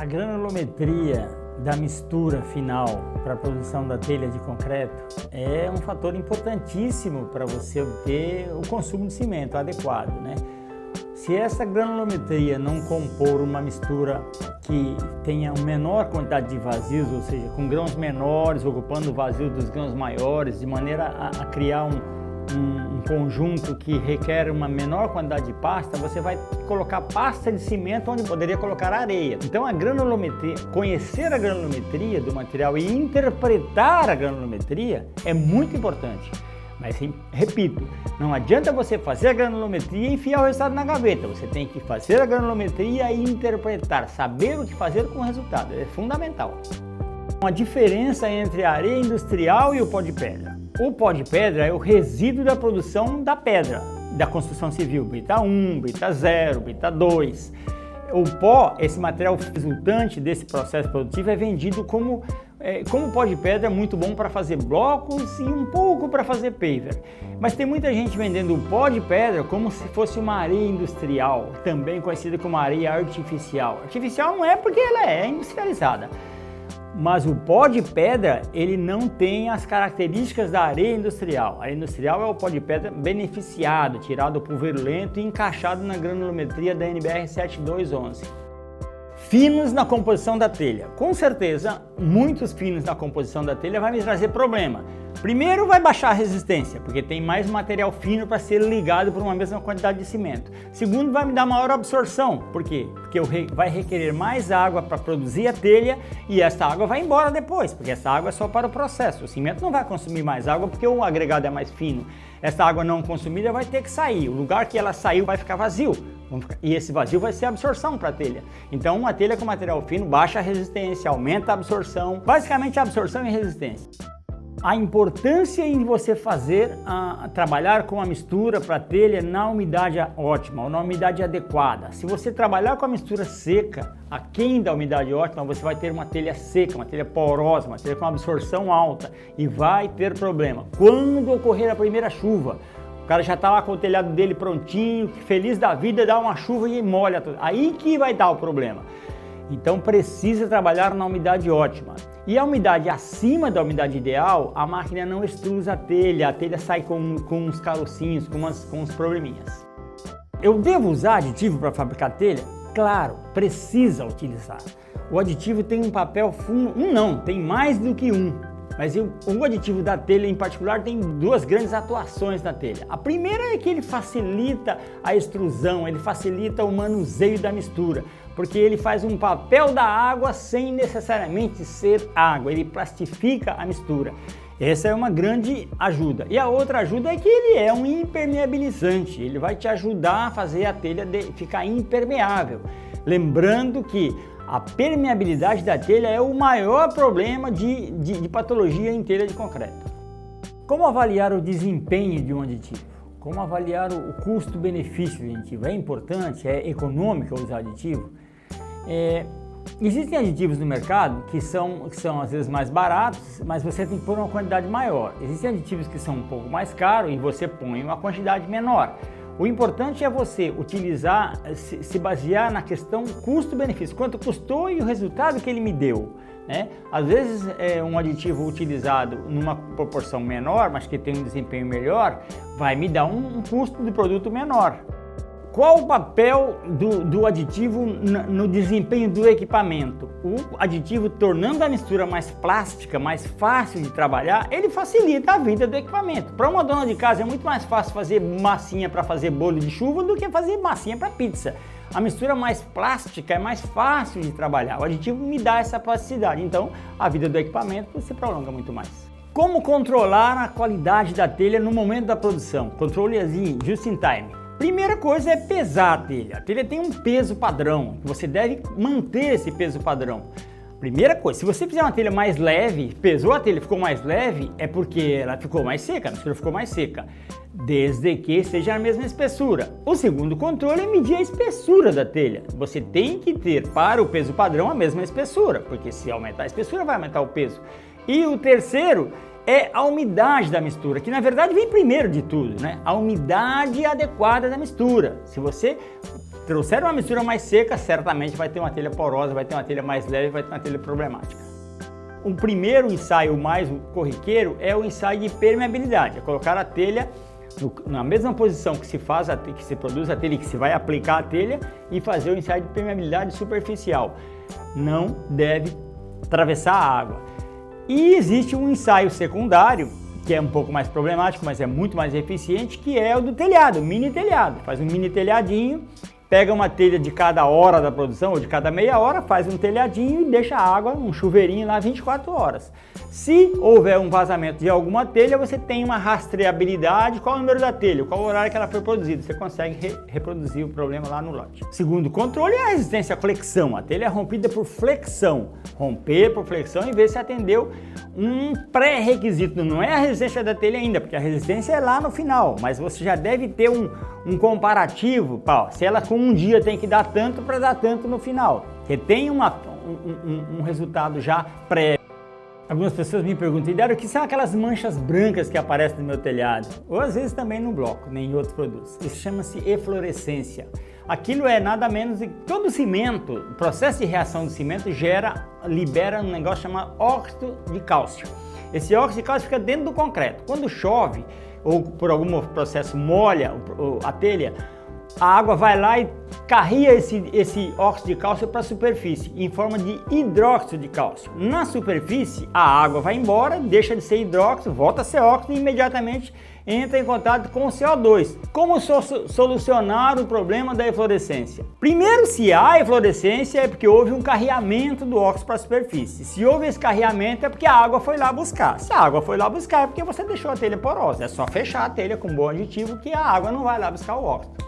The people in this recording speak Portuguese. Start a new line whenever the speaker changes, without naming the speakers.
A granulometria da mistura final para a produção da telha de concreto é um fator importantíssimo para você obter o consumo de cimento adequado, né? Se essa granulometria não compor uma mistura que tenha uma menor quantidade de vazios, ou seja, com grãos menores ocupando o vazio dos grãos maiores, de maneira a criar um conjunto que requer uma menor quantidade de pasta, você vai colocar pasta de cimento onde poderia colocar areia. Então a granulometria, conhecer a granulometria do material e interpretar a granulometria é muito importante. Mas repito, não adianta você fazer a granulometria e enfiar o resultado na gaveta. Você tem que fazer a granulometria e interpretar, saber o que fazer com o resultado. É fundamental. A diferença entre a areia industrial e o pó de pedra. O pó de pedra é o resíduo da produção da pedra, da construção civil, brita 1, brita 0, brita 2. O pó, esse material resultante desse processo produtivo, é vendido como pó de pedra, muito bom para fazer blocos e um pouco para fazer paver. Mas tem muita gente vendendo o pó de pedra como se fosse uma areia industrial, também conhecida como areia artificial. Artificial não é porque ela é industrializada. Mas o pó de pedra, ele não tem as características da areia industrial. A areia industrial é o pó de pedra beneficiado, tirado do pulverulento e encaixado na granulometria da NBR 7211. Finos na composição da telha. Com certeza, muitos finos na composição da telha vai me trazer problema. Primeiro, vai baixar a resistência, porque tem mais material fino para ser ligado por uma mesma quantidade de cimento. Segundo, vai me dar maior absorção. Por quê? Porque vai requerer mais água para produzir a telha e essa água vai embora depois, porque essa água é só para o processo. O cimento não vai consumir mais água porque o agregado é mais fino. Essa água não consumida vai ter que sair. O lugar que ela saiu vai ficar vazio. E esse vazio vai ser absorção para a telha. Então, uma telha com material fino baixa a resistência, aumenta a absorção. Basicamente, a absorção e resistência. A importância em você trabalhar com a mistura para telha na umidade ótima ou na umidade adequada. Se você trabalhar com a mistura seca, aquém da umidade ótima, você vai ter uma telha seca, uma telha porosa, uma telha com absorção alta e vai ter problema. Quando ocorrer a primeira chuva, o cara já está lá com o telhado dele prontinho, feliz da vida, dá uma chuva e molha tudo. Aí que vai dar o problema. Então precisa trabalhar na umidade ótima. E a umidade acima da umidade ideal, a máquina não extrusa a telha sai com uns carocinhos, com uns probleminhas. Eu devo usar aditivo para fabricar telha? Claro, precisa utilizar. O aditivo tem um papel tem mais do que um. Mas o aditivo da telha em particular tem duas grandes atuações na telha. A primeira é que ele facilita a extrusão, ele facilita o manuseio da mistura, porque ele faz um papel da água sem necessariamente ser água, ele plastifica a mistura. Essa é uma grande ajuda. E a outra ajuda é que ele é um impermeabilizante, ele vai te ajudar a fazer a telha ficar impermeável. Lembrando que a permeabilidade da telha é o maior problema de patologia em telha de concreto. Como avaliar o desempenho de um aditivo? Como avaliar o custo-benefício do aditivo? É importante? É econômico usar aditivo? Existem aditivos no mercado que são às vezes mais baratos, mas você tem que pôr uma quantidade maior. Existem aditivos que são um pouco mais caros e você põe uma quantidade menor. O importante é você utilizar, se basear na questão custo-benefício, quanto custou e o resultado que ele me deu, né? Às vezes um aditivo utilizado numa proporção menor, mas que tem um desempenho melhor, vai me dar um custo de produto menor. Qual o papel do aditivo no desempenho do equipamento? O aditivo, tornando a mistura mais plástica, mais fácil de trabalhar, ele facilita a vida do equipamento. Para uma dona de casa é muito mais fácil fazer massinha para fazer bolo de chuva do que fazer massinha para pizza. A mistura mais plástica é mais fácil de trabalhar. O aditivo me dá essa plasticidade, então a vida do equipamento se prolonga muito mais. Como controlar a qualidade da telha no momento da produção? Controle assim, just in time. Primeira coisa é pesar a telha. A telha tem um peso padrão, você deve manter esse peso padrão. Primeira coisa, se você fizer uma telha mais leve, pesou a telha e ficou mais leve, é porque ela ficou mais seca, a mistura ficou mais seca, desde que seja a mesma espessura. O segundo controle é medir a espessura da telha. Você tem que ter para o peso padrão a mesma espessura, porque se aumentar a espessura vai aumentar o peso. E o terceiro é a umidade da mistura, que na verdade vem primeiro de tudo, né? A umidade adequada da mistura. Se você trouxer uma mistura mais seca, certamente vai ter uma telha porosa, vai ter uma telha mais leve, vai ter uma telha problemática. O primeiro ensaio mais corriqueiro é o ensaio de permeabilidade, é colocar a telha na mesma posição que se faz, que se produz a telha, que se vai aplicar a telha, e fazer o ensaio de permeabilidade superficial. Não deve atravessar a água. E existe um ensaio secundário, que é um pouco mais problemático, mas é muito mais eficiente, que é o do telhado, mini telhado. Faz um mini telhadinho, pega uma telha de cada hora da produção, ou de cada meia hora, faz um telhadinho e deixa a água, um chuveirinho lá 24 horas. Se houver um vazamento de alguma telha, você tem uma rastreabilidade, qual é o número da telha, qual o horário que ela foi produzida, você consegue reproduzir o problema lá no lote. Segundo controle é a resistência à flexão, a telha é rompida por flexão, romper por flexão e ver se atendeu um pré-requisito, não é a resistência da telha ainda, porque a resistência é lá no final, mas você já deve ter um comparativo, se ela com um dia tem que dar tanto para dar tanto no final, que tem um resultado já prévio. Algumas pessoas me perguntam, Dário, o que são aquelas manchas brancas que aparecem no meu telhado? Ou às vezes também no bloco, nem em outros produtos. Isso chama-se eflorescência. Aquilo é nada menos que todo cimento, o processo de reação do cimento libera um negócio chamado óxido de cálcio. Esse óxido de cálcio fica dentro do concreto. Quando chove ou por algum processo molha a telha, a água vai lá e carrega esse óxido de cálcio para a superfície em forma de hidróxido de cálcio. Na superfície, a água vai embora, deixa de ser hidróxido, volta a ser óxido e imediatamente entra em contato com o CO2. Como solucionar o problema da eflorescência? Primeiro, se há eflorescência, é porque houve um carreamento do óxido para a superfície. Se houve esse carreamento, é porque a água foi lá buscar. Se a água foi lá buscar, é porque você deixou a telha porosa. É só fechar a telha com um bom aditivo que a água não vai lá buscar o óxido.